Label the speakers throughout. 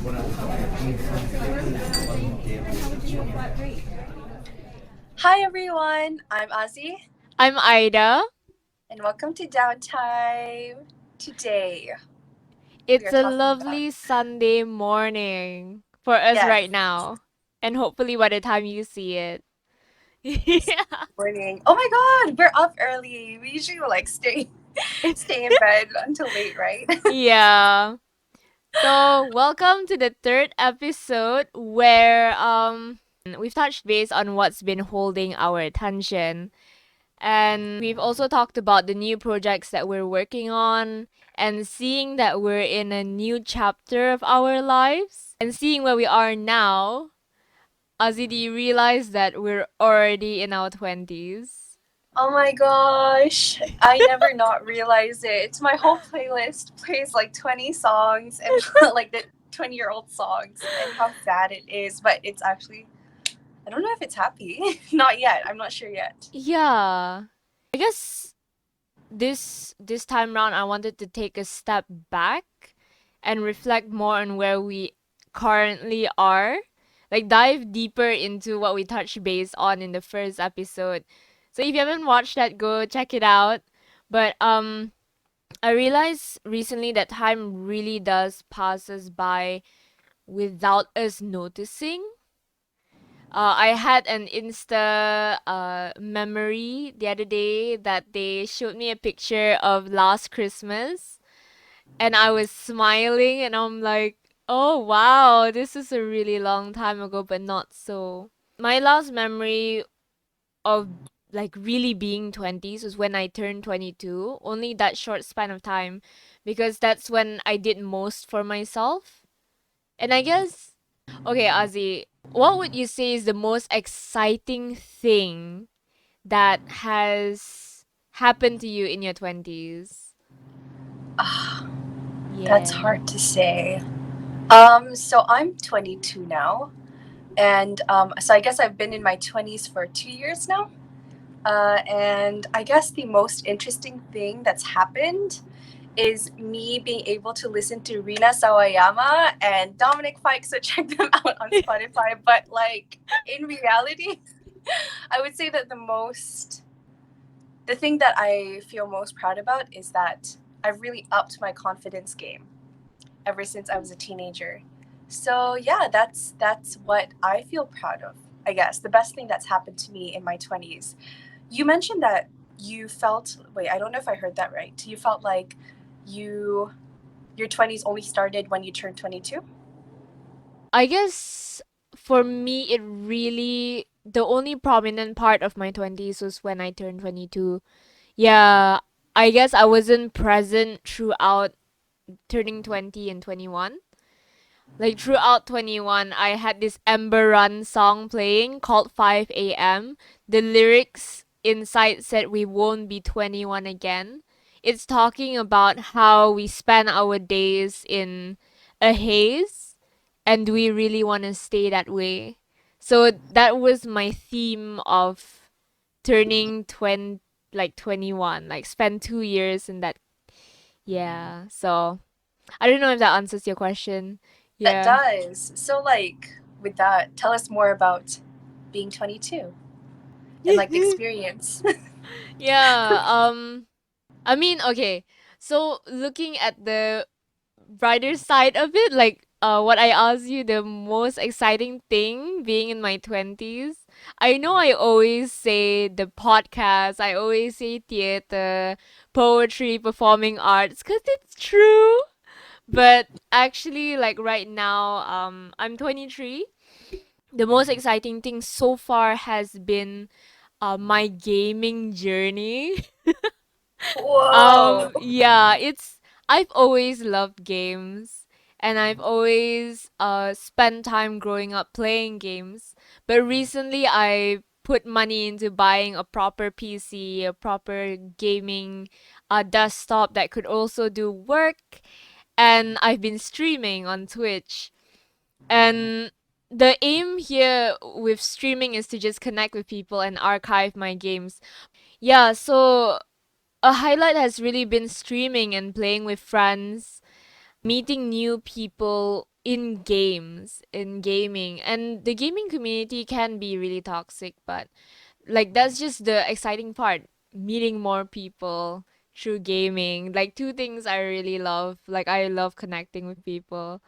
Speaker 1: Hi everyone, I'm Ozzy,
Speaker 2: I'm Ida.
Speaker 1: and welcome to Downtime. Today we
Speaker 2: It's
Speaker 1: are
Speaker 2: a
Speaker 1: talking about
Speaker 2: lovely Sunday morning for us
Speaker 1: yes,
Speaker 2: right now. And hopefully by the time you see it.
Speaker 1: it's
Speaker 2: Yeah.
Speaker 1: morning. Oh my God, we're up early. We usually like stay in bed until late, right?
Speaker 2: Yeah. So, welcome to the third episode where we've touched base on what's been holding our attention. And we've also talked about the new projects that we're working on and seeing that we're in a new chapter of our lives and seeing where we are now. Ozzy, do you realize that we're already in our 20s?
Speaker 1: Oh my gosh, I never not realize it. My whole playlist plays like 20 songs and like the 20-year-old songs, and how sad it is. But it's actually, I don't know if it's happy. Not yet. I'm not sure yet.
Speaker 2: Yeah. I guess this time round I wanted to take a step back and reflect more on where we currently are. Like dive deeper into what we touched base on in the first episode. So if you haven't watched that, go check it out. But I realized recently that time really does pass us by without us noticing. I had an Insta memory the other day that they showed me a picture of last Christmas, and I was smiling, and I'm like, oh wow, this is a really long time ago, but not so. My last memory of like really being 20s was when I turned 22, only that short span of time, because that's when I did most for myself. And I guess, okay, Ozzy, what would you say is the most exciting thing that has happened to you in your 20s?
Speaker 1: Ah, that's
Speaker 2: Yeah.
Speaker 1: hard to say. So I'm 22 now, and so I guess I've been in my 20s for 2 years now. And I guess the most interesting thing that's happened is me being able to listen to Rina Sawayama and Dominic Fike. So check them out on Spotify. But like in reality, I would say that the thing that I feel most proud about is that I've really upped my confidence game ever since I was a teenager. So yeah, that's what I feel proud of. I guess the best thing that's happened to me in my 20s. You mentioned that you felt, wait, I don't know if I heard that right. You felt like you your 20s only started when you turned 22?
Speaker 2: I guess for me, it really, the only prominent part of my 20s was when I turned 22. Yeah, I guess I wasn't present throughout turning 20 and 21. Like throughout 21, I had this Ember Run song playing called 5 a.m. The lyrics inside said we won't be 21 again. It's talking about how we spend our days in a haze and we really want to stay that way. So that was my theme of turning 20, like 21, like spend 2 years in that. Yeah. So I don't know if that answers your question.
Speaker 1: That
Speaker 2: Yeah.
Speaker 1: does. So like with that, tell us more about being 22 and like the experience.
Speaker 2: Yeah, I mean, okay. So looking at the brighter side of it, like what I asked you, the most exciting thing being in my 20s. I know I always say the podcast, I always say theater, poetry, performing arts cuz it's true. But actually like right now I'm 23. The most exciting thing so far has been my gaming journey.
Speaker 1: Whoa.
Speaker 2: Yeah, it's I've always loved games and I've always spent time growing up playing games. But recently I put money into buying a proper PC, a proper gaming desktop that could also do work, and I've been streaming on Twitch. And the aim here with streaming is to just connect with people and archive my games. Yeah, so a highlight has really been streaming and playing with friends. meeting new people in games, in gaming. And the gaming community can be really toxic, but like that's just the exciting part, meeting more people through gaming. Like two things I really love. Like I love connecting with people.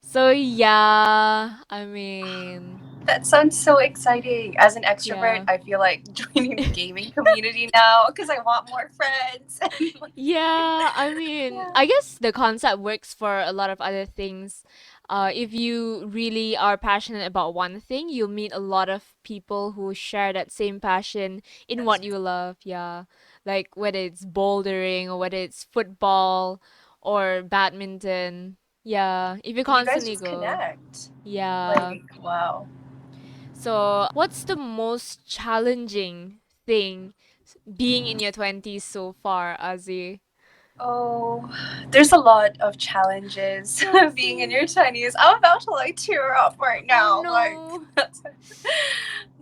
Speaker 2: So yeah, I mean,
Speaker 1: That sounds so exciting. As an extrovert,
Speaker 2: yeah.
Speaker 1: I feel like joining the gaming community now because I want more friends. And like,
Speaker 2: Yeah, I mean,
Speaker 1: yeah,
Speaker 2: I guess the concept works for a lot of other things. If you really are passionate about one thing, you'll meet a lot of people who share that same passion in
Speaker 1: that's
Speaker 2: what
Speaker 1: true.
Speaker 2: you love. Yeah, like whether it's bouldering or whether it's football or badminton. Yeah, if you
Speaker 1: And you guys
Speaker 2: constantly
Speaker 1: just
Speaker 2: go.
Speaker 1: connect.
Speaker 2: Yeah.
Speaker 1: Like, wow.
Speaker 2: So, what's the most challenging thing being in your 20s so far, Azzy?
Speaker 1: Oh, there's a lot of challenges
Speaker 2: Yeah,
Speaker 1: being in
Speaker 2: same.
Speaker 1: your 20s. I'm about to like tear up right
Speaker 2: Oh
Speaker 1: now. Like,
Speaker 2: no.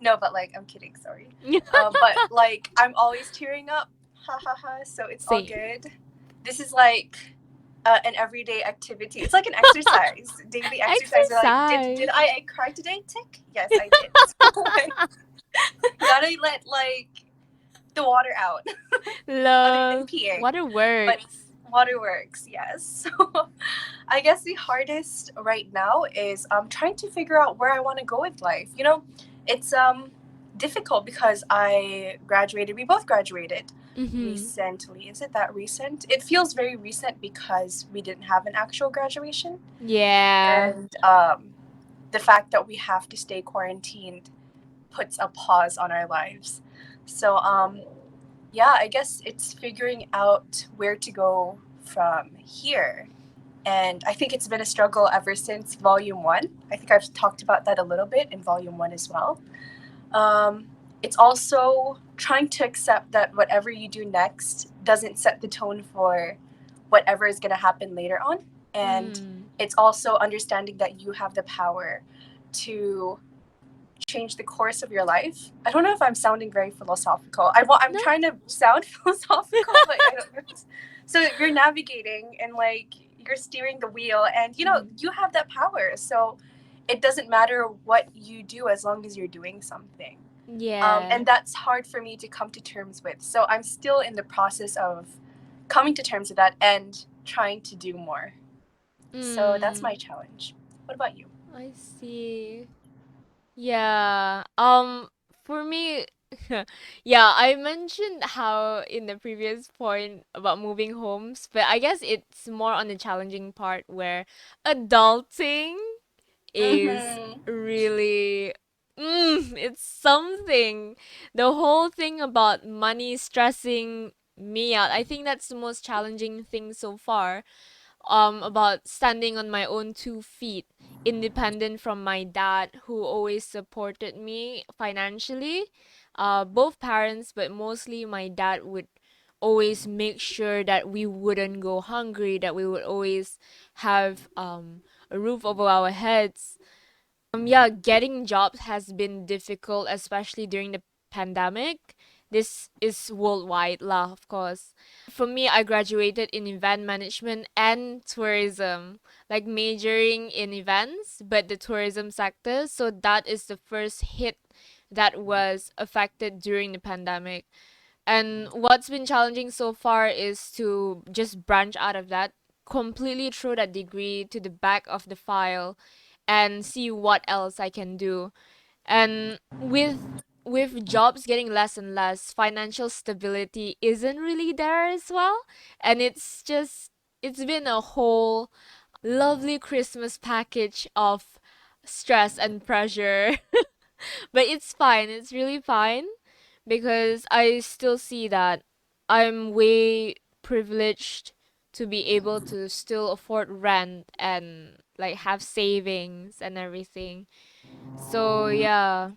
Speaker 1: no, but like, I'm kidding, sorry. But like, I'm always tearing up. Ha ha ha. So it's all
Speaker 2: Same.
Speaker 1: good. This is like an everyday activity. It's like an exercise, daily exercise. You're like, did
Speaker 2: Exercise.
Speaker 1: I cry today? Tick. Yes, I did. So like, gotta let like the water out, other than
Speaker 2: Love.
Speaker 1: peeing.
Speaker 2: Water
Speaker 1: But
Speaker 2: works.
Speaker 1: water works, yes. So I guess the hardest right now is trying to figure out where I want to go with life. You know, it's difficult because I graduated. We both graduated
Speaker 2: Mm-hmm.
Speaker 1: recently. Is it that recent? It feels very recent because we didn't have an actual graduation,
Speaker 2: Yeah.
Speaker 1: and the fact that we have to stay quarantined puts a pause on our lives. So yeah, I guess it's figuring out where to go from here. And I think it's been a struggle ever since volume one. I think I've talked about that a little bit in volume one as well. Um, it's also trying to accept that whatever you do next doesn't set the tone for whatever is going to happen later on. And
Speaker 2: Mm.
Speaker 1: it's also understanding that you have the power to change the course of your life. I don't know if I'm sounding very philosophical. I'm
Speaker 2: No.
Speaker 1: trying to sound philosophical, but I don't know. So you're navigating and like you're steering the wheel, and you know
Speaker 2: Mhm.
Speaker 1: you have that power. So it doesn't matter what you do as long as you're doing something.
Speaker 2: Yeah.
Speaker 1: And that's hard for me to come to terms with. So I'm still in the process of coming to terms with that and trying to do more. So that's
Speaker 2: Mm.
Speaker 1: my challenge. What about you?
Speaker 2: I see. Yeah. For me, yeah, I mentioned how in the previous point about moving homes, but I guess it's more on the challenging part where adulting is
Speaker 1: Mm-hmm.
Speaker 2: really it's something. The whole thing about money stressing me out. I think that's the most challenging thing so far, about standing on my own 2 feet, independent from my dad, who always supported me financially. Both parents, but mostly my dad would always make sure that we wouldn't go hungry, that we would always have a roof over our heads. Yeah, getting jobs has been difficult, especially during the pandemic. This is worldwide lah, of course. For me, I graduated in event management and tourism, like majoring in events, but the tourism sector. So that is the first hit that was affected during the pandemic. And what's been challenging so far is to just branch out of that, completely throw that degree to the back of the file and see what else I can do. And with jobs getting less and less, financial stability isn't really there as well. And it's been a whole lovely Christmas package of stress and pressure. But it's fine. It's really fine because I still see that I'm way privileged to be able to still afford rent and like have savings and everything. So yeah,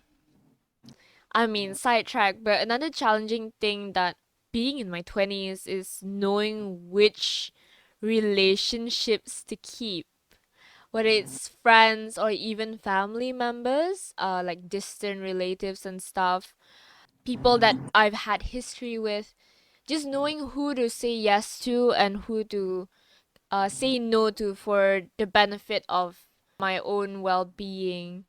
Speaker 2: I mean sidetrack, but another challenging thing that being in my 20s is knowing which relationships to keep, whether it's friends or even family members, like distant relatives and stuff, people that I've had history with, just knowing who to say yes to and who to say no to for the benefit of my own well-being.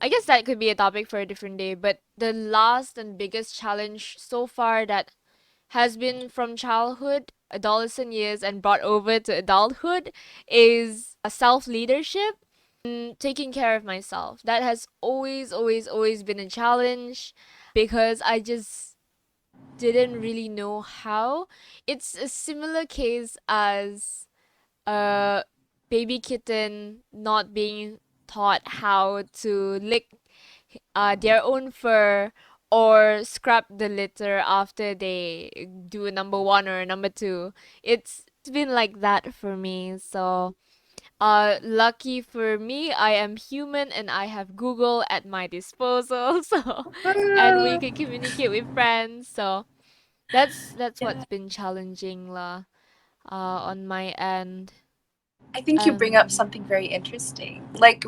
Speaker 2: I guess that could be a topic for a different day, but the last and biggest challenge so far that has been from childhood, adolescent years, and brought over to adulthood is self leadership and taking care of myself. That has always, always, always been a challenge because I just didn't really know how. It's a similar case as a baby kitten not being taught how to lick their own fur or scrap the litter after they do number one or number two. It's been like that for me. So, lucky for me, I am human and I have Google at my disposal. So, and we can communicate with friends. So that's
Speaker 1: Yeah.
Speaker 2: what's been challenging lah. On my end.
Speaker 1: I think you bring up
Speaker 2: Um.
Speaker 1: something very interesting, like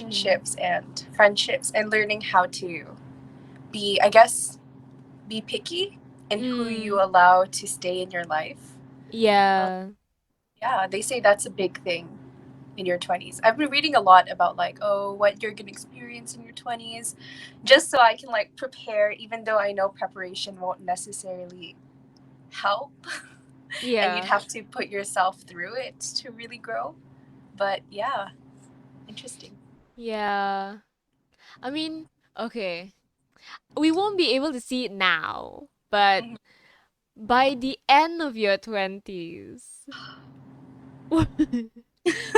Speaker 2: Mm,
Speaker 1: relationships and friendships, and learning how to be, I guess, be picky in who you
Speaker 2: mm,
Speaker 1: allow to stay in your life. Uh,
Speaker 2: yeah.
Speaker 1: yeah, they say that's a big thing in your 20s. I've been reading a lot about like, oh, what you're going to experience in your 20s, just so I can like prepare, even though I know preparation won't necessarily help and you'd
Speaker 2: Yeah.
Speaker 1: have to put yourself through it to really grow. But yeah, interesting.
Speaker 2: Yeah. I mean, okay. We won't be able to see it now, but
Speaker 1: Mhm.
Speaker 2: by the end of your 20s,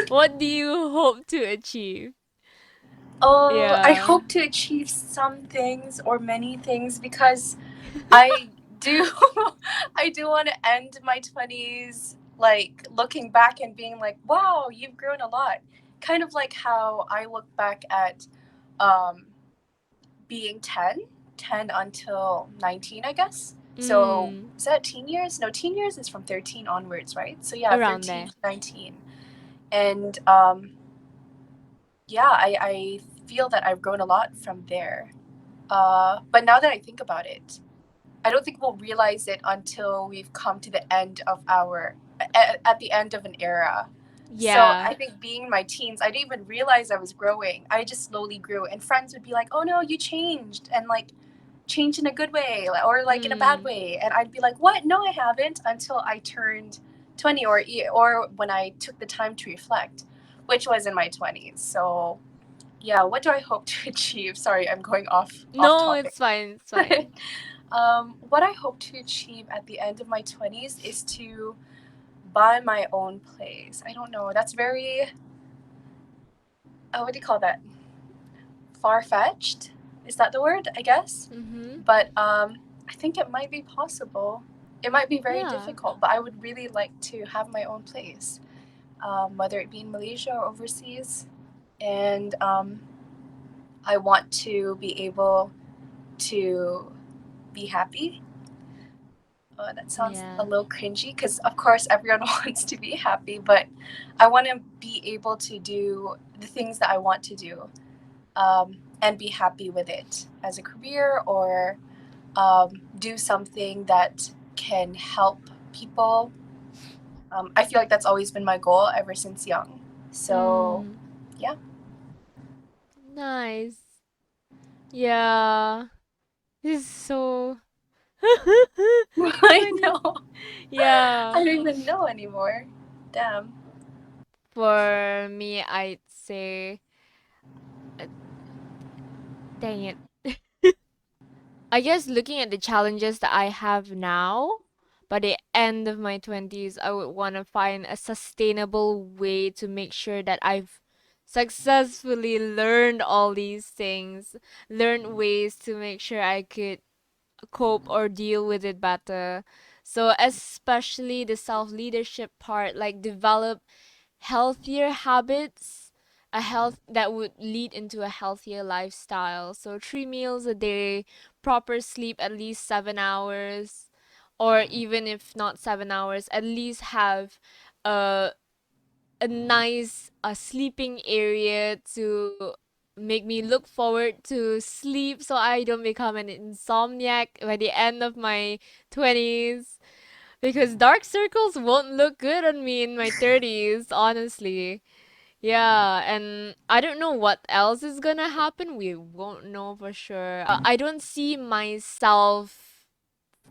Speaker 2: what do you hope to achieve?
Speaker 1: Oh, I
Speaker 2: Yeah.
Speaker 1: hope to achieve some things or many things because I do I do want to end my 20s like looking back and being like, "Wow, you've grown a lot." Kind of like how I look back at um being 10 until 19, I guess. So,
Speaker 2: Mm,
Speaker 1: is that teen years? No, teen years is from 13 onwards, right? So, yeah,
Speaker 2: around
Speaker 1: 13
Speaker 2: there.
Speaker 1: to 19. And yeah, I feel that I've grown a lot from there. But now that I think about it, I don't think we'll realize it until we've come to the end of at the end of an era. So
Speaker 2: Yeah.
Speaker 1: I think being in my teens, I didn't even realize I was growing. I just slowly grew, and friends would be like, "Oh no, you changed," and like change in a good way or like in a bad
Speaker 2: Mm,
Speaker 1: way, and I'd be like, "What? No, I haven't," until I turned 20 or when I took the time to reflect, which was in my 20s. So yeah, what do I hope to achieve? Sorry, I'm going off
Speaker 2: no,
Speaker 1: topic.
Speaker 2: it's fine. It's fine.
Speaker 1: What I hope to achieve at the end of my 20s is to buy my own place. I don't know. That's very, what do you call that? Far fetched? Is that the word? I guess.
Speaker 2: Mm-hmm.
Speaker 1: But I think it might be possible. It might be very
Speaker 2: Yeah.
Speaker 1: difficult, but I would really like to have my own place, whether it be in Malaysia or overseas. And I want to be able to be happy. That sounds a
Speaker 2: Yeah.
Speaker 1: little cringy because, of course, everyone wants to be happy, but I want to be able to do the things that I want to do and be happy with it as a career or do something that can help people. I feel like that's always been my goal ever since young. So,
Speaker 2: Mm,
Speaker 1: yeah.
Speaker 2: nice. Yeah. This is so
Speaker 1: I
Speaker 2: funny.
Speaker 1: know.
Speaker 2: Yeah.
Speaker 1: I don't even know anymore. Damn.
Speaker 2: For me, I'd say, uh, dang it. I guess looking at the challenges that I have now, by the end of my 20s, I would want to find a sustainable way to make sure that I've successfully learned all these things, learned ways to make sure I could cope or deal with it better. So, especially the self leadership part, like develop healthier habits, a health that would lead into a healthier lifestyle. So 3 meals a day, proper sleep at least 7 hours, or even if not 7 hours, at least have a nice sleeping area to make me look forward to sleep so I don't become an insomniac by the end of my 20s. Because dark circles won't look good on me in my 30s, honestly. Yeah, and I don't know what else is gonna happen. We won't know for sure. I don't see myself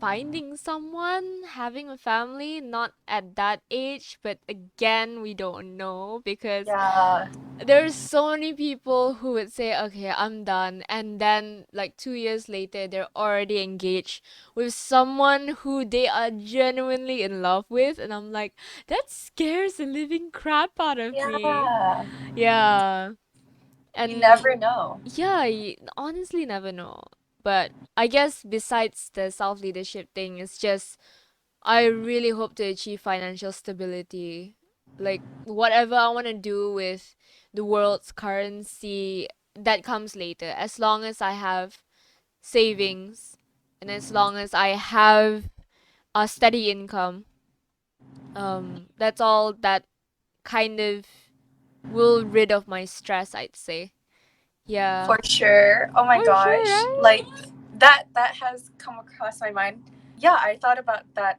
Speaker 2: finding someone, having a family, not at that age, but again, we don't know because
Speaker 1: Yeah,
Speaker 2: there's so many people who would say, okay, I'm done. And then, like, 2 years later, they're already engaged with someone who they are genuinely in love with. And I'm like, that scares the living crap out of me.
Speaker 1: yeah.
Speaker 2: Yeah.
Speaker 1: You
Speaker 2: And
Speaker 1: never know.
Speaker 2: yeah, you honestly never know. But I guess besides the self leadership thing, it's just I really hope to achieve financial stability. Like whatever I want to do with the world's currency, that comes later. As long as I have savings and as long as I have a steady income, that's all that kind of will rid of my stress, I'd say. Yeah.
Speaker 1: For sure. Oh my
Speaker 2: For sure,
Speaker 1: gosh.
Speaker 2: right?
Speaker 1: Like that has come across my mind. Yeah, I thought about that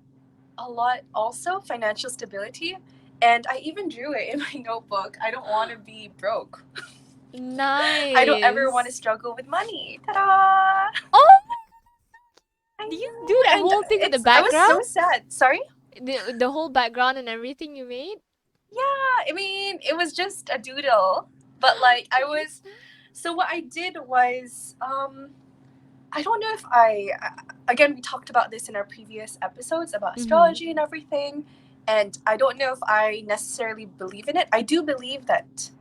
Speaker 1: a lot also, financial stability. And I even drew it in my notebook. I don't want to be broke. I don't ever want to
Speaker 2: Nice.
Speaker 1: struggle with money. Ta-da!
Speaker 2: Oh,
Speaker 1: I
Speaker 2: do you
Speaker 1: know.
Speaker 2: do the
Speaker 1: And
Speaker 2: whole thing with the
Speaker 1: I was
Speaker 2: background?
Speaker 1: so sad. Sorry?
Speaker 2: The whole background and everything you made?
Speaker 1: Yeah, I mean, it was just a doodle. But like I was, so what I did was I don't know if again, we talked about this in our previous episodes about
Speaker 2: Mm-hmm.
Speaker 1: astrology and everything. And I don't know if I necessarily believe in it. I do believe that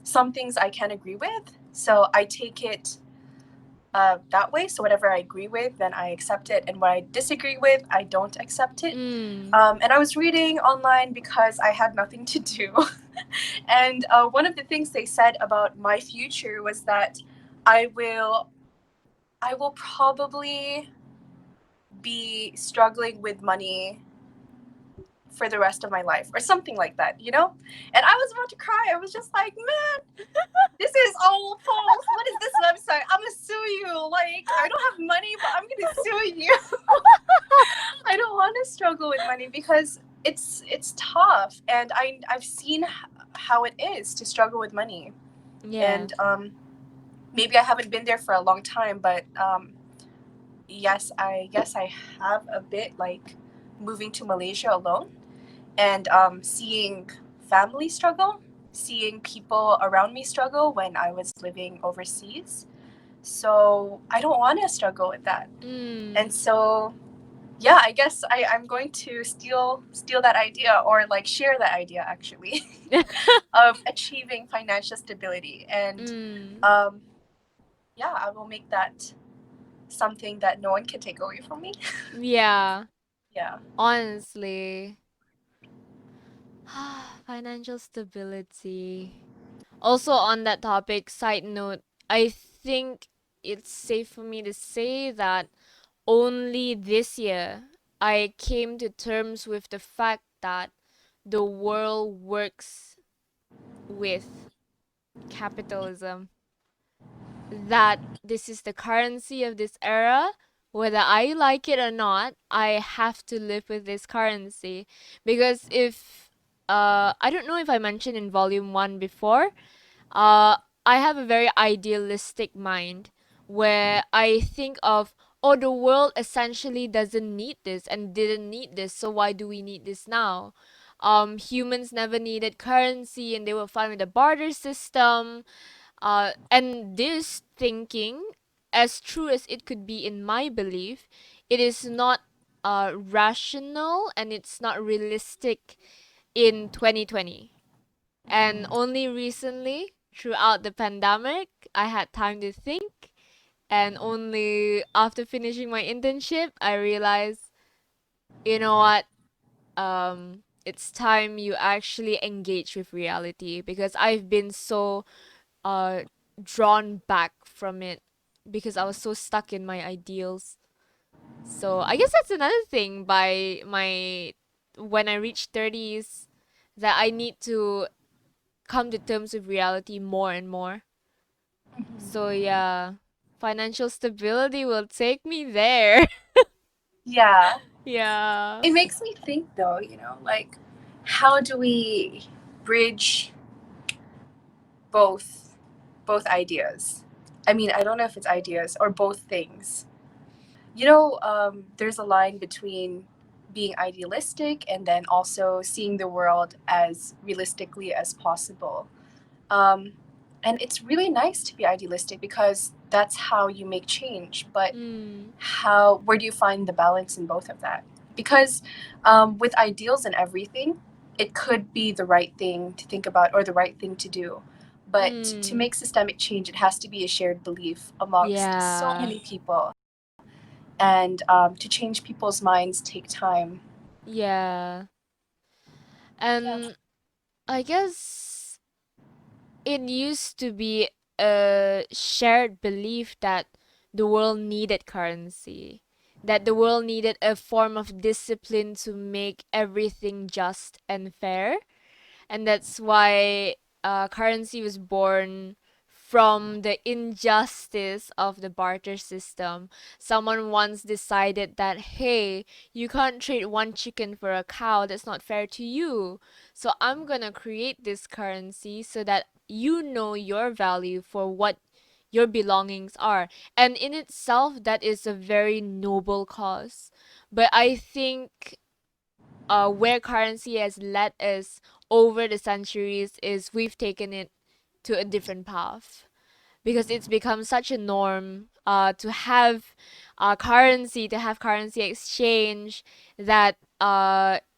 Speaker 1: some things I can agree with. So I take it that way. So whatever I agree with, then I accept it. And what I disagree with, I don't accept it.
Speaker 2: Mm.
Speaker 1: And I was reading online because I had nothing to do. And one of the things they said about my future was that I will I will probably be struggling with money for the rest of my life or something like that, you know? And I was about to cry. I was just like, man, this is all false. What is this website? I'm gonna sue you. Like, I don't have money, but I'm gonna sue you. I don't want to struggle with money because it's tough, and I've seen how it is to struggle with money,
Speaker 2: Yeah.
Speaker 1: and maybe I haven't been there for a long time, but yes, I guess I have a bit, like moving to Malaysia alone and seeing family struggle, seeing people around me struggle when I was living overseas. So I don't want to struggle with that. And
Speaker 2: Mm.
Speaker 1: so yeah, I guess I'm going to steal that idea or like share that idea actually of achieving financial stability. And
Speaker 2: Mm.
Speaker 1: um, yeah, I will make that something that no one can take away from me.
Speaker 2: Yeah.
Speaker 1: Yeah.
Speaker 2: Honestly. Financial stability. Also on that topic, side note, I think it's safe for me to say that only this year I came to terms with the fact that the world works with capitalism, that this is the currency of this era. Whether I like it or not, I have to live with this currency. Because if, I don't know if I mentioned in volume 1 before, uh, I have a very idealistic mind where I think of, oh, the world essentially doesn't need this and didn't need this, so why do we need this now? Humans never needed currency and they were fine with the barter system. And this thinking, as true as it could be in my belief, it is not rational and it's not realistic in 2020. And only recently, throughout the pandemic, I had time to think. And only after finishing my internship, I realized, you know what? It's time you actually engage with reality because I've been so uh drawn back from it because I was so stuck in my ideals. So I guess that's another thing by my when I reach 30s that I need to come to terms with reality more and more. So yeah, financial stability will take me there.
Speaker 1: Yeah.
Speaker 2: Yeah.
Speaker 1: It makes me think though, like how do we bridge both both ideas? I mean, I don't know if it's ideas or both things. There's a line between being idealistic and then also seeing the world as realistically as possible. Um, and it's really nice to be idealistic because that's how you make change. But
Speaker 2: Mm.
Speaker 1: where do you find the balance in both of that? Because with ideals and everything, it could be the right thing to think about or the right thing to do. But to
Speaker 2: Mm.
Speaker 1: make systemic change, it has to be a shared belief amongst so
Speaker 2: Yeah.
Speaker 1: many people. And to change people's minds take time.
Speaker 2: Yeah.
Speaker 1: Yeah.
Speaker 2: And I guess it used to be a shared belief that the world needed currency, that the world needed a form of discipline to make everything just and fair. And that's why currency was born from the injustice of the barter system. Someone once decided that, hey, you can't trade one chicken for a cow, that's not fair to you. So I'm gonna create this currency so that you know your value for what your belongings are. And in itself, that is a very noble cause. But I think where currency has led us over the centuries is we've taken it to a different path because it's become such a norm to have currency, to have currency exchange, that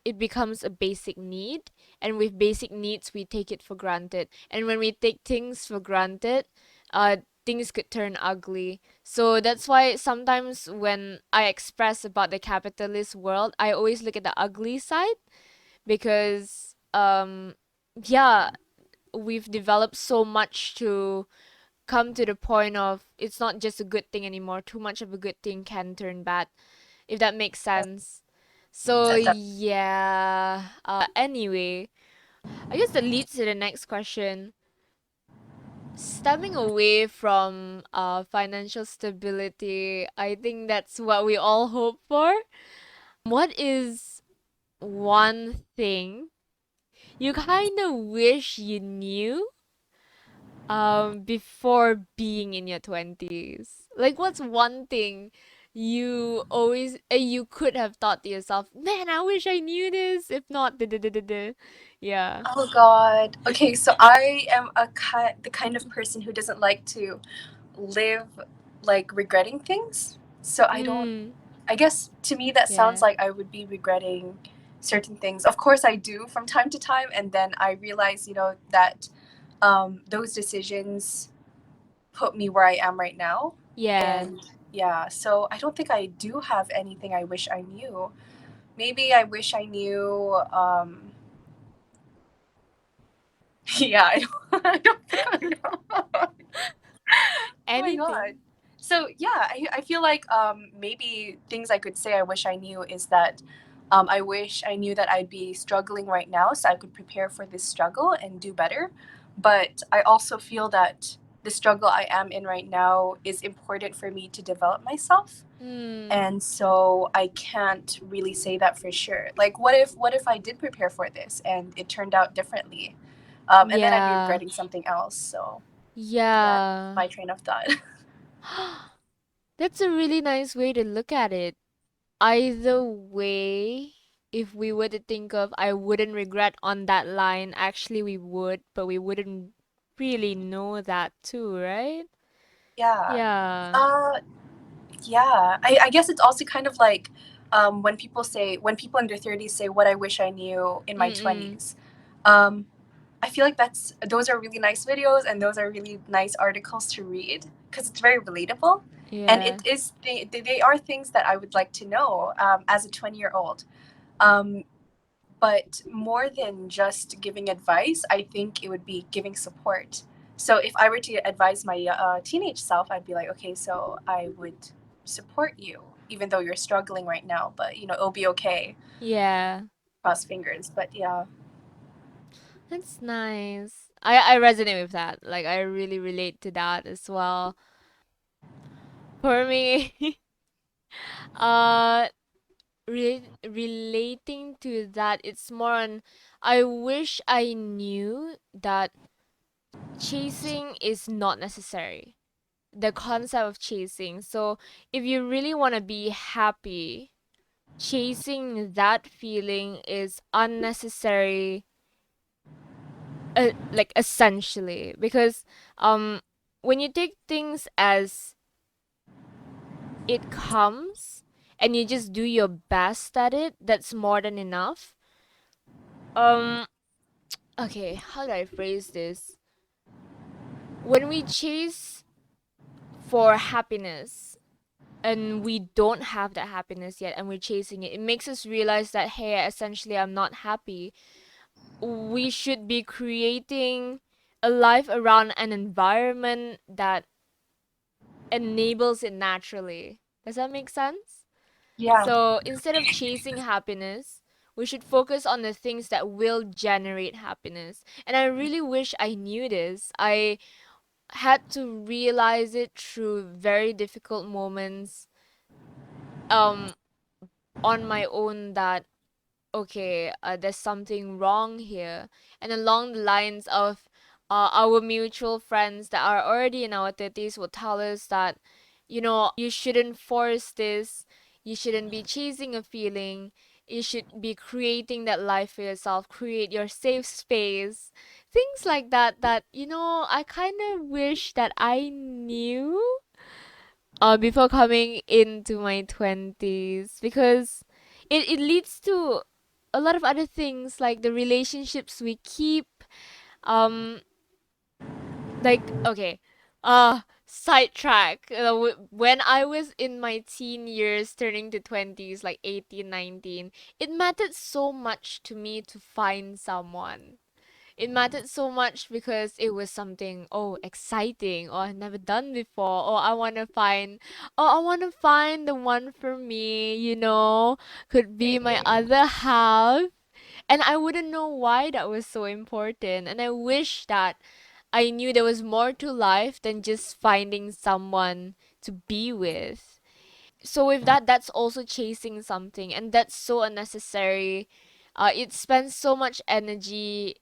Speaker 2: it becomes a basic need. And with basic needs, we take it for granted. And when we take things for granted, uh, things could turn ugly. So that's why sometimes when I express about the capitalist world, I always look at the ugly side because, yeah, we've developed so much to come to the point of it's not just a good thing anymore. Too much of a good thing can turn bad, if that makes sense. So
Speaker 1: That
Speaker 2: yeah. Anyway, I guess that leads to the next question. Stepping away from financial stability, I think that's what we all hope for. What is one thing you kind of wish you knew before being in your 20s? Like, what's one thing you could have thought to yourself, man, I wish I knew this, if not da da da da da. Yeah.
Speaker 1: Oh God. Okay, so I am the kind of person who doesn't like to live like regretting things. So I don't.
Speaker 2: Mm.
Speaker 1: I guess to me that sounds
Speaker 2: Yeah.
Speaker 1: like I would be regretting certain things. Of course, I do from time to time, and then I realize, that those decisions put me where I am right now.
Speaker 2: Yeah.
Speaker 1: And yeah, so I don't think I do have anything I wish I knew. Maybe I wish I knew. Yeah, I don't think I know. Oh my god.
Speaker 2: Anything.
Speaker 1: So yeah, I feel like maybe things I could say I wish I knew is that I wish I knew that I'd be struggling right now so I could prepare for this struggle and do better. But I also feel that the struggle I am in right now is important for me to develop myself.
Speaker 2: Mm.
Speaker 1: And so I can't really say that for sure. Like what if I did prepare for this and it turned out differently? And then I'd be
Speaker 2: Yeah.
Speaker 1: regretting something else. So yeah,
Speaker 2: Yeah.
Speaker 1: my train of thought.
Speaker 2: That's a really nice way to look at it. Either way, if we were to think of I wouldn't regret on that line, actually we would, but we wouldn't really know that too, right?
Speaker 1: Yeah.
Speaker 2: Yeah.
Speaker 1: Uh, yeah. I guess it's also kind of like when people in their 30s say what I wish I knew in my
Speaker 2: Mm-mm.
Speaker 1: 20s. I feel like those are really nice videos and those are really nice articles to read because it's very relatable. And
Speaker 2: Yeah.
Speaker 1: they are things that I would like to know as a 20-year-old. Um, but more than just giving advice, I think it would be giving support. So if I were to advise my teenage self, I'd be like, okay, so I would support you, even though you're struggling right now, but it'll be okay.
Speaker 2: Yeah.
Speaker 1: Cross fingers. But yeah,
Speaker 2: That's nice. I resonate with that. Like I really relate to that as well. For me, uh relating to that, it's more on I wish I knew that chasing is not necessary. The concept of chasing. So if you really want to be happy, chasing that feeling is unnecessary, like essentially, because um when you take things as it comes and you just do your best at it, that's more than enough. um okay, how do I phrase this? When we chase for happiness and we don't have that happiness yet and we're chasing it, it makes us realize that, hey, essentially I'm not happy. We should be creating a life around an environment that enables it naturally. Does that make sense?
Speaker 1: Yeah.
Speaker 2: So instead of chasing happiness, we should focus on the things that will generate happiness. And I really wish I knew this. I had to realize it through very difficult moments um on my own, that okay, there's something wrong here. And along the lines of our mutual friends that are already in our 30s will tell us that, you shouldn't force this, you shouldn't be chasing a feeling, you should be creating that life for yourself, create your safe space, things like that. That, I kind of wish that I knew before coming into my 20s, because it leads to a lot of other things, like the relationships we keep. um like, okay, sidetrack. When I was in my teen years turning to 20s, like 18, 19, it mattered so much to me to find someone. It mattered so much because it was something, oh, exciting, or I've never done before, or I want to find the one for me, could be my
Speaker 1: Right.
Speaker 2: other half. And I wouldn't know why that was so important. And I wish that I knew there was more to life than just finding someone to be with. So with that, that's also chasing something, and that's so unnecessary. It spends so much energy.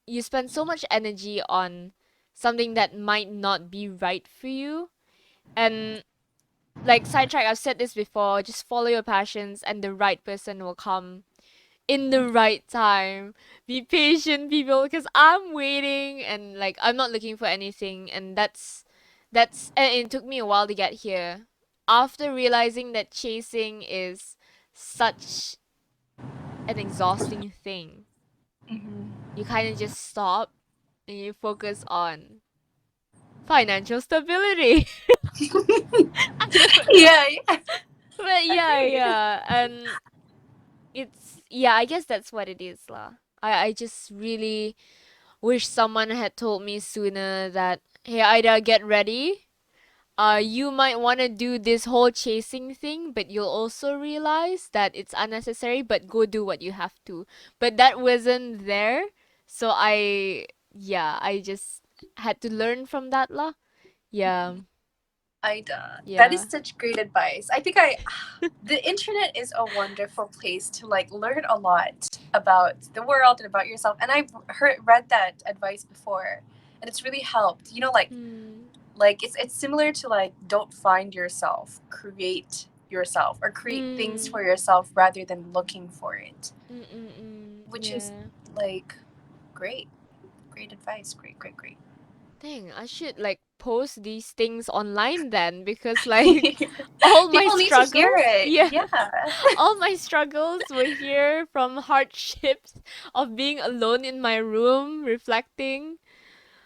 Speaker 2: You spend so much energy on something that might not be right for you. And like, sidetrack, I've said this before, just follow your passions and the right person will come in the right time. Be patient, people, because I'm waiting, and like, I'm not looking for anything. And and it took me a while to get here. After realizing that chasing is such an exhausting thing,
Speaker 1: Hmm.
Speaker 2: you kind of just stop and you focus on financial stability. I don't know.
Speaker 1: Yeah, yeah.
Speaker 2: But yeah,
Speaker 1: Agree.
Speaker 2: yeah. And yeah, I guess that's what it is, lah. I just really wish someone had told me sooner that, hey, Ida, get ready. You might want to do this whole chasing thing, but you'll also realize that it's unnecessary, but go do what you have to. But that wasn't there. So yeah, I just had to learn from that, lah. Yeah,
Speaker 1: Ida, that is
Speaker 2: yeah.
Speaker 1: such great advice. I think the internet is a wonderful place to like learn a lot about the world and about yourself. And I've read that advice before, and it's really helped.
Speaker 2: Mm,
Speaker 1: Like it's similar to like don't find yourself, create yourself, or create things
Speaker 2: mm,
Speaker 1: for yourself rather than looking for it, which is
Speaker 2: yeah.
Speaker 1: like great, great advice. Great, great, great.
Speaker 2: Dang, I should like post these things online then, because like all my
Speaker 1: People need to hear
Speaker 2: struggles,
Speaker 1: it.
Speaker 2: yeah,
Speaker 1: Yeah.
Speaker 2: all my struggles were here from hardships of being alone in my room reflecting.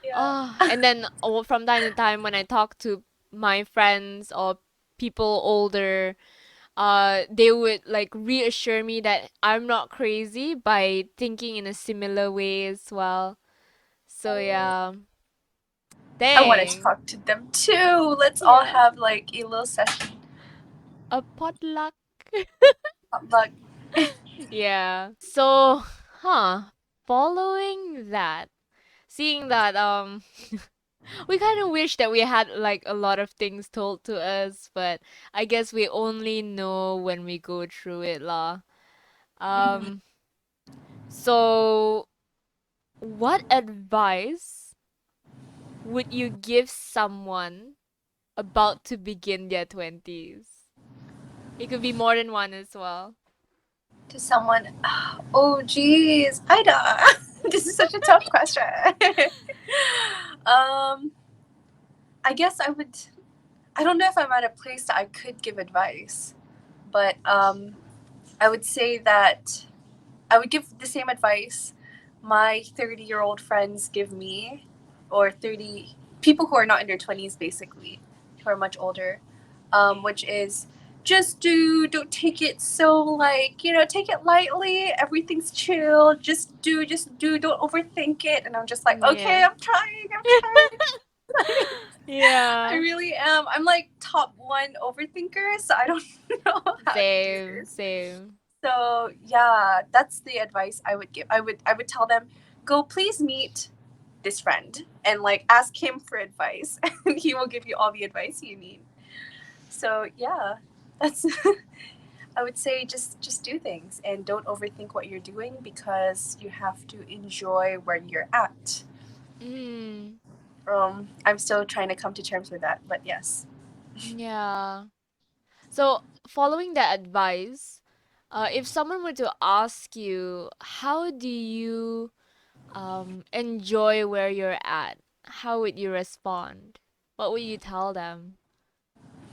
Speaker 1: Yeah.
Speaker 2: And then from time to time when I talk to my friends or people older, they would like reassure me that I'm not crazy by thinking in a similar way as well. So
Speaker 1: Oh,
Speaker 2: yeah.
Speaker 1: I want to
Speaker 2: Dang.
Speaker 1: talk to them too. Let's all
Speaker 2: Yeah.
Speaker 1: have like a little session.
Speaker 2: A potluck.
Speaker 1: Like,
Speaker 2: Yeah. So, following that, seeing that We kind of wish that we had like a lot of things told to us, but I guess we only know when we go through it, lah.
Speaker 1: Mhm.
Speaker 2: Um, so what advice would you give someone about to begin their 20s? It could be more than one as well.
Speaker 1: To someone, oh geez, Ida, this is such a tough question. um, I guess I would. I don't know if I'm at a place that I could give advice, but I would say that I would give the same advice my 30-year-old friends give me, or 30 people who are not in their 20s, basically, who are much older, which is just don't take it so, like, take it lightly. Everything's chill. Just do, don't overthink it. And I'm just like, okay,
Speaker 2: Yeah.
Speaker 1: I'm trying. I
Speaker 2: Yeah.
Speaker 1: really am. I'm like top one overthinker, so I don't know how to do
Speaker 2: Same,
Speaker 1: this.
Speaker 2: same.
Speaker 1: So yeah, that's the advice I would give. I would tell them, go please meet this friend and like ask him for advice, and he will give you all the advice you need. So yeah, that's I would say just do things and don't overthink what you're doing because you have to enjoy where you're at.
Speaker 2: Mm,
Speaker 1: I'm still trying to come to terms with that, but yes.
Speaker 2: yeah. So, following that advice, if someone were to ask you, how do you enjoy where you're at? How would you respond? What would you tell them?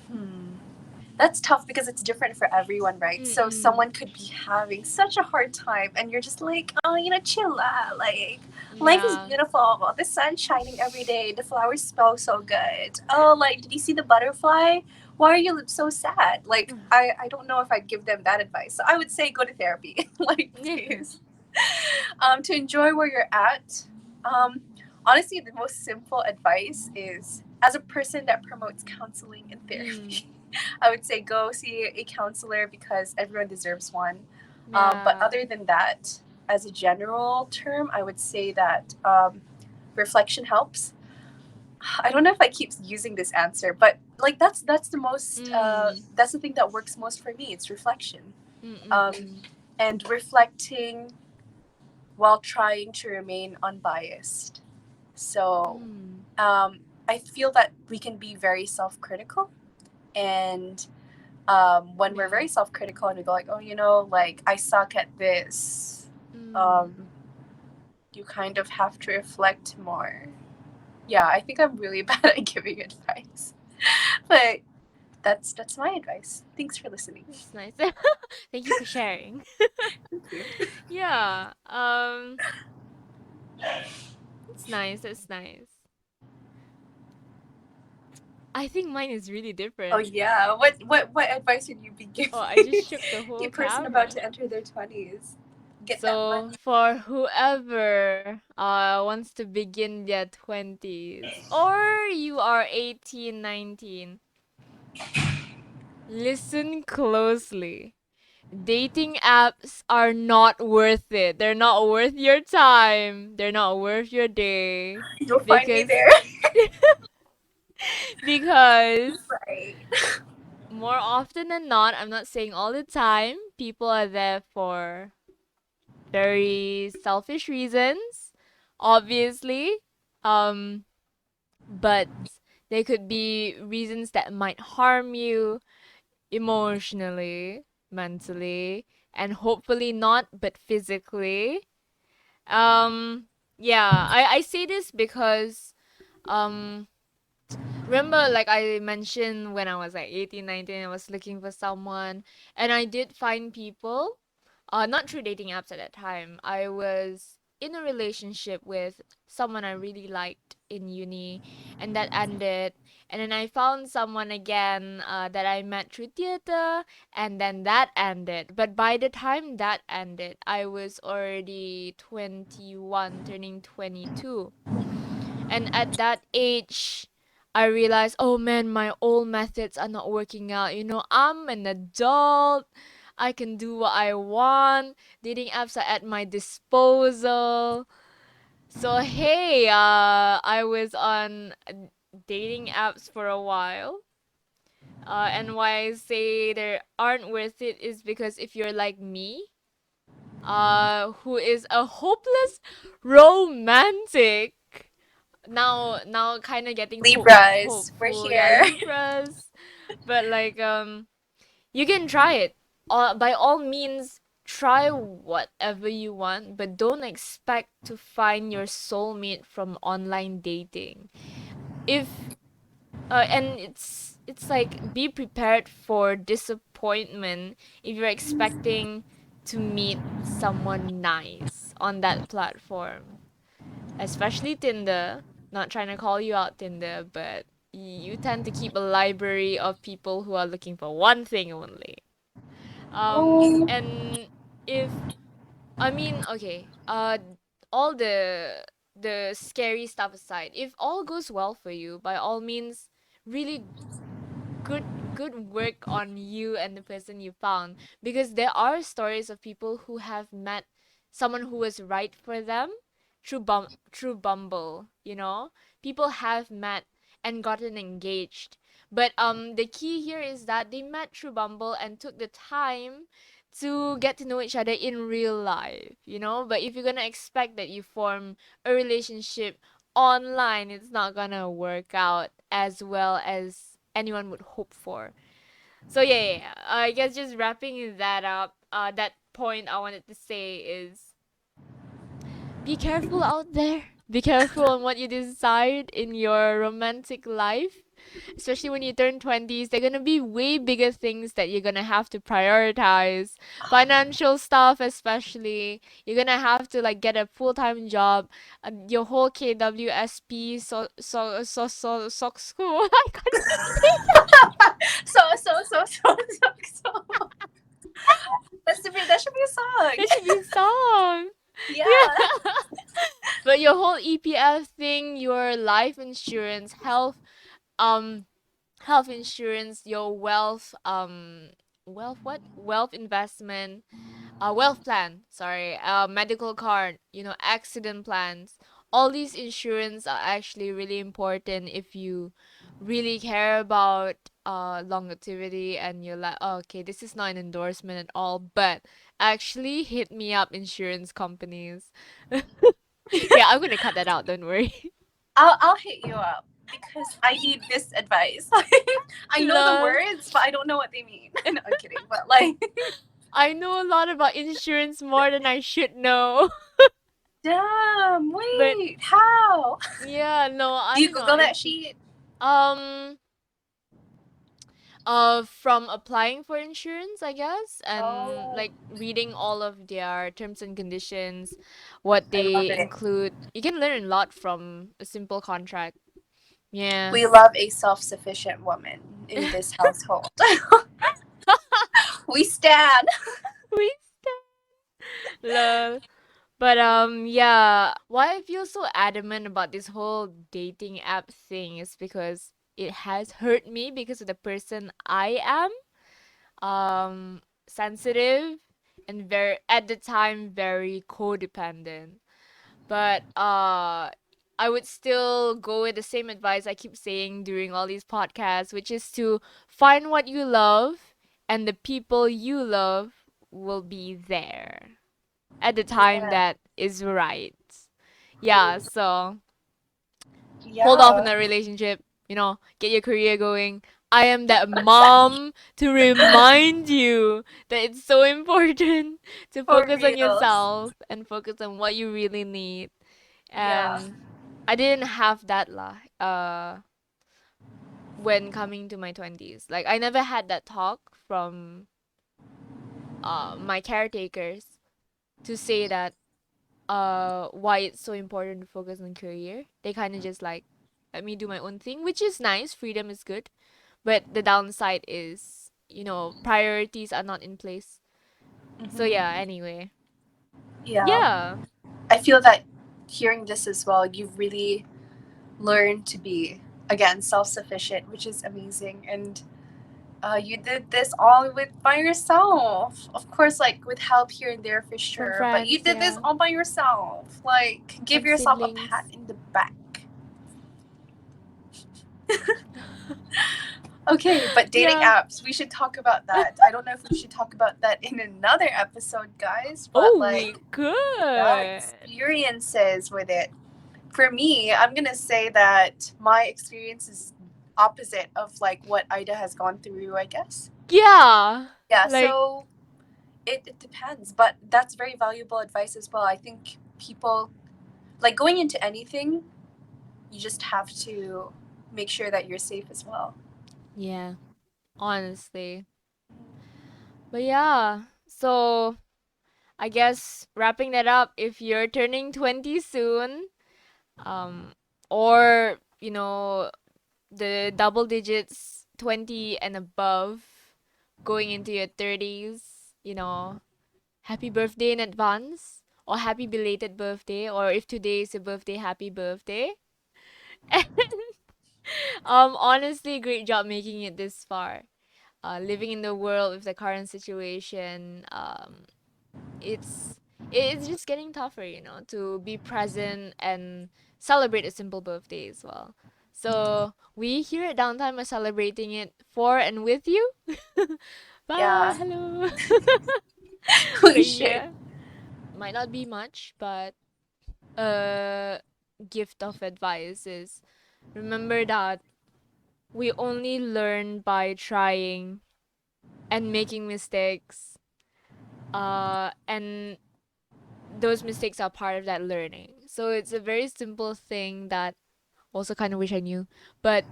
Speaker 1: Hmm. That's tough because it's different for everyone, right? So
Speaker 2: Mm-mm.
Speaker 1: someone could be having such a hard time, and you're just like, oh, chill out. Like, life is
Speaker 2: Yeah.
Speaker 1: beautiful. The sun's shining every day. The flowers smell so good. Oh, like, did you see the butterfly? Why are you so sad? Like, I don't know if I'd give them that advice. So I would say go to therapy. Like, please. To enjoy where you're at. Um, honestly, the most simple advice is as a person that promotes counseling and
Speaker 2: Mm.
Speaker 1: therapy, I would say go see a counselor because everyone deserves one. But
Speaker 2: Yeah.
Speaker 1: other than that, as a general term, I would say that reflection helps. I don't know if I keep using this answer, but like that's the most
Speaker 2: Mm.
Speaker 1: that's the thing that works most for me. It's reflection, um,
Speaker 2: Mm-mm-mm.
Speaker 1: and reflecting while trying to remain unbiased. So
Speaker 2: Mm.
Speaker 1: I feel that we can be very self critical. And when we're
Speaker 2: Yeah.
Speaker 1: very self critical and we go, like, oh, like I suck at this,
Speaker 2: Mm.
Speaker 1: um, you kind of have to reflect more. Yeah, I think I'm really bad at giving advice. But that's my advice. Thanks for listening.
Speaker 2: That's nice. Thank you for sharing.
Speaker 1: Thank you.
Speaker 2: Yeah. It's nice. It's nice. I think mine is really
Speaker 1: Oh
Speaker 2: different.
Speaker 1: yeah. What advice would you be
Speaker 2: Oh, I just
Speaker 1: giving
Speaker 2: shook the
Speaker 1: a
Speaker 2: whole
Speaker 1: person about
Speaker 2: camera.
Speaker 1: to enter their 20s? Get that
Speaker 2: So,
Speaker 1: money.
Speaker 2: for whoever wants to begin their 20s, or you are 18, 19, listen closely. Dating apps are not worth it. They're not worth your time. They're not worth your day.
Speaker 1: You'll find me
Speaker 2: Because
Speaker 1: there.
Speaker 2: because
Speaker 1: Right.
Speaker 2: more often than not, I'm not saying all the time, people are there for very selfish reasons, obviously. Um, but they could be reasons that might harm you emotionally, mentally, and hopefully not, but physically. Um, yeah, I say this because um remember, like I mentioned, when I was like 18, 19, I was looking for someone, and I did find people, not through dating apps at that time. I was in a relationship with someone I really liked in uni, and that ended. And then I found someone again, that I met through theater, and then that ended. But by the time that ended, I was already 21, turning 22. And at that age, I realized, oh man, my old methods are not working out. I'm an adult. I can do what I want. Dating apps are at my disposal. So hey, I was on dating apps for a while. And why I say they aren't worth it is because if you're like me, who is a hopeless romantic, now kind of getting
Speaker 1: Libras, we're
Speaker 2: hopeful, yeah,
Speaker 1: here.
Speaker 2: Libras, but like you can try it. By all means, try whatever you want, but don't expect to find your soulmate from online dating. If and it's like be prepared for disappointment if you're expecting to meet someone nice on that platform, especially Tinder. Not trying to call you out, Tinder, but you tend to keep a library of people who are looking for one thing only.
Speaker 1: Oh,
Speaker 2: And if I mean, okay, all the scary stuff aside, if all goes well for you, by all means, really good work on you and the person you found, because there are stories of people who have met someone who was right for them through Bumble, you know? People have met and gotten engaged. But the key here is that they met through Bumble and took the time to get to know each other in real life, you know? But if you're going to expect that you form a relationship online, it's not gonna work out as well as anyone would hope for. So yeah. I guess just wrapping that up, that point I wanted to say is be careful out there. Be careful on what you decide in your romantic life. Especially when you turn 20s, they're gonna be way bigger things that you're gonna have to prioritize. Financial stuff, especially. You're gonna have to like get a full time job. Your whole KWSP school. I can't even say
Speaker 1: so. That should be a song.
Speaker 2: that should be a song.
Speaker 1: Yeah.
Speaker 2: Yeah. But your whole EPF thing, your life insurance, um health insurance, your wealth investment, wealth plan, sorry, medical card, accident plans. All these insurance are actually really important if you really care about longevity and you're like, oh, okay, this is not an endorsement at all, but actually hit me up, insurance companies. Yeah, I'm gonna cut that out, don't worry.
Speaker 1: I'll hit you up because I need this advice. I know the
Speaker 2: Lol.
Speaker 1: words, but I don't know what they mean. No, I'm kidding. But like,
Speaker 2: I know a lot about insurance more than I should know.
Speaker 1: damn.
Speaker 2: But
Speaker 1: Wait, how?
Speaker 2: yeah, no, I
Speaker 1: Do you
Speaker 2: don't know.
Speaker 1: Google that sheet?
Speaker 2: Um from applying for insurance, I guess, and
Speaker 1: Oh,
Speaker 2: like reading all of their terms and conditions, what
Speaker 1: I love
Speaker 2: they
Speaker 1: it.
Speaker 2: include. You can learn a lot from a simple contract. Yeah.
Speaker 1: We love a self-sufficient woman in this household. We stand.
Speaker 2: We love. But yeah, why I feel so adamant about this whole dating app thing is because it has hurt me because of the person I am. Sensitive and very at the time very codependent. But I would still go with the same advice I keep saying during all these podcasts, which is to find what you love and the people you love will be there at the time
Speaker 1: Yeah.
Speaker 2: that is right. Yeah, so hold off in
Speaker 1: Yeah.
Speaker 2: that relationship, get your career going. I am that mom to remind you that it's so important to
Speaker 1: For
Speaker 2: focus on
Speaker 1: reals.
Speaker 2: yourself and focus on what you really need.
Speaker 1: Yeah.
Speaker 2: And I didn't have that when coming to my 20s. Like I never had that talk from my caretakers to say that why it's so important to focus on career. They kind of just like let me do my own thing, which is nice. Freedom is good, but the downside is priorities are not in place. So yeah.
Speaker 1: Hmm.
Speaker 2: Anyway,
Speaker 1: Yeah.
Speaker 2: yeah,
Speaker 1: I feel that hearing this as well, you've really learned to be, again, self sufficient, which is amazing. And You did this all by yourself. Of course, like with help here and there for
Speaker 2: From
Speaker 1: sure, but you
Speaker 2: friends,
Speaker 1: did this
Speaker 2: yeah,
Speaker 1: all by yourself. Like, give
Speaker 2: and
Speaker 1: yourself a pat
Speaker 2: siblings.
Speaker 1: in the back. Okay, but dating
Speaker 2: Yeah.
Speaker 1: apps, we should talk about that. I don't know if we should talk about that in another episode, guys, but
Speaker 2: Oh,
Speaker 1: like,
Speaker 2: we
Speaker 1: yeah,
Speaker 2: could.
Speaker 1: experiences with it. For me, I'm gonna say that my experience is opposite of like what Ida has gone through, I guess.
Speaker 2: Yeah.
Speaker 1: Yeah,
Speaker 2: Like,
Speaker 1: so it depends, but that's very valuable advice as well. I think people like going into anything, you just have to make sure that you're safe as well.
Speaker 2: yeah, honestly. But yeah, so I guess wrapping that up, if you're turning 20 soon, um, or, the double digits, 20 and above, going into your 30s, happy birthday in advance, or happy belated birthday, or if today is your birthday, happy birthday. Honestly, great job making it this far. Living in the world with the current situation, it's it's just getting tougher, to be present and celebrate a simple birthday as well. So we here at Downtime are celebrating it for and with you. Bye,
Speaker 1: Yeah,
Speaker 2: hello.
Speaker 1: we
Speaker 2: But
Speaker 1: should.
Speaker 2: yeah, might not be much, but a gift of advice is remember that we only learn by trying and making mistakes. And those mistakes are part of that learning. So it's a very simple thing that also kind of wish I knew, but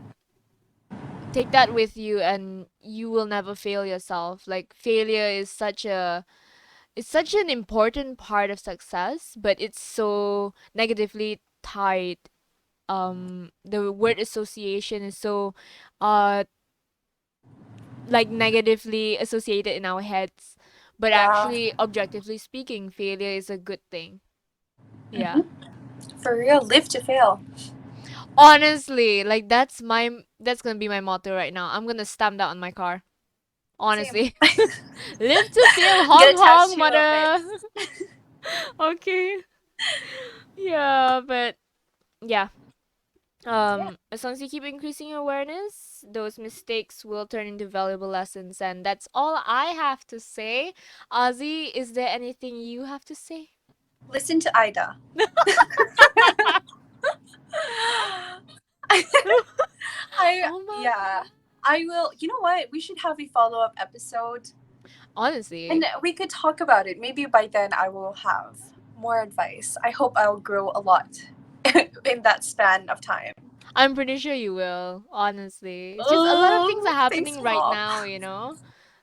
Speaker 2: take that with you and you will never fail yourself. Like failure is such an important part of success, but it's so negatively tied. The word association is so uh like negatively associated in our heads, but
Speaker 1: Yeah,
Speaker 2: actually objectively speaking, failure is a good thing.
Speaker 1: hmm,
Speaker 2: Yeah.
Speaker 1: for real, live to fail.
Speaker 2: Honestly, like that's gonna be my motto right now. I'm gonna stamp that on my car.
Speaker 1: Same.
Speaker 2: Honestly. Live to feel
Speaker 1: Get
Speaker 2: hong
Speaker 1: a
Speaker 2: hong
Speaker 1: tattoo of it.
Speaker 2: mother. Okay. Yeah, but yeah.
Speaker 1: Yeah.
Speaker 2: As long as you keep increasing your awareness, those mistakes will turn into valuable lessons, and that's all I have to say. Ozzy, is there anything you have to say?
Speaker 1: Listen to Ida. I
Speaker 2: Oh my
Speaker 1: yeah.
Speaker 2: god.
Speaker 1: I will. You know what? We should have a follow up episode, and
Speaker 2: Honestly,
Speaker 1: we could talk about it. Maybe by then I will have more advice. I hope I'll grow a lot in that span of time.
Speaker 2: I'm pretty sure you will. Honestly, it's just a lot of things are
Speaker 1: Oh, thanks,
Speaker 2: happening right
Speaker 1: mom.
Speaker 2: now.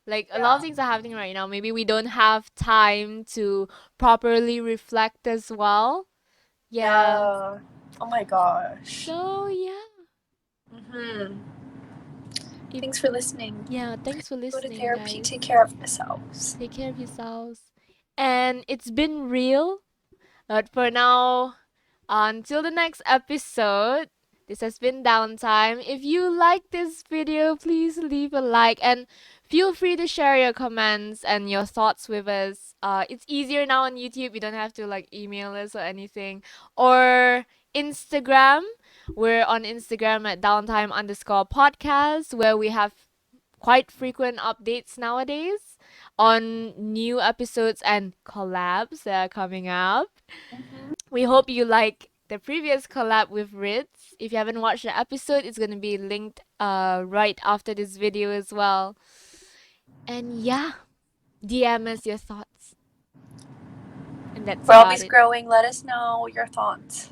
Speaker 2: Like a lot of
Speaker 1: Yeah.
Speaker 2: things are happening right now. Maybe we don't have time to properly reflect as well. Yeah.
Speaker 1: Yeah. Oh my gosh.
Speaker 2: So yeah.
Speaker 1: Hmm.
Speaker 2: If
Speaker 1: Thanks for listening.
Speaker 2: Yeah, thanks for
Speaker 1: Go to
Speaker 2: listening,
Speaker 1: therapy.
Speaker 2: guys.
Speaker 1: Take care of yourselves.
Speaker 2: Take care of yourselves. And it's been real. But for now, until the next episode, this has been Downtime. If you like this video, please leave a like and feel free to share your comments and your thoughts with us. It's easier now on YouTube. You don't have to like email us or anything. Or Instagram. We're on Instagram at downtime underscore podcast, where we have quite frequent updates nowadays on new episodes and collabs that are coming up.
Speaker 1: Hmm.
Speaker 2: We hope you like the previous collab with Ritz. If you haven't watched the episode, it's gonna be linked right after this video as well. And yeah, DM us your thoughts. And that's
Speaker 1: We're
Speaker 2: about
Speaker 1: always
Speaker 2: it.
Speaker 1: growing. Let us know your thoughts.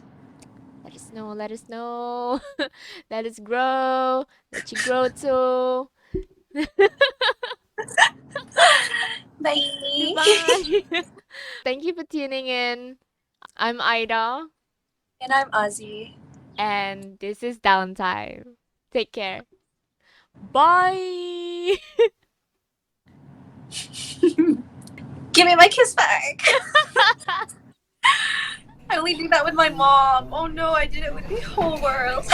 Speaker 2: Let us know, let us know. Let us grow. Let you grow too.
Speaker 1: Bye.
Speaker 2: Goodbye. Thank you for tuning in. I'm Ida,
Speaker 1: And I'm Ozzy.
Speaker 2: and this is Downtime. Take care. Bye.
Speaker 1: Give me my kiss back. I only do that with my mom. Oh no, I did it with the whole world.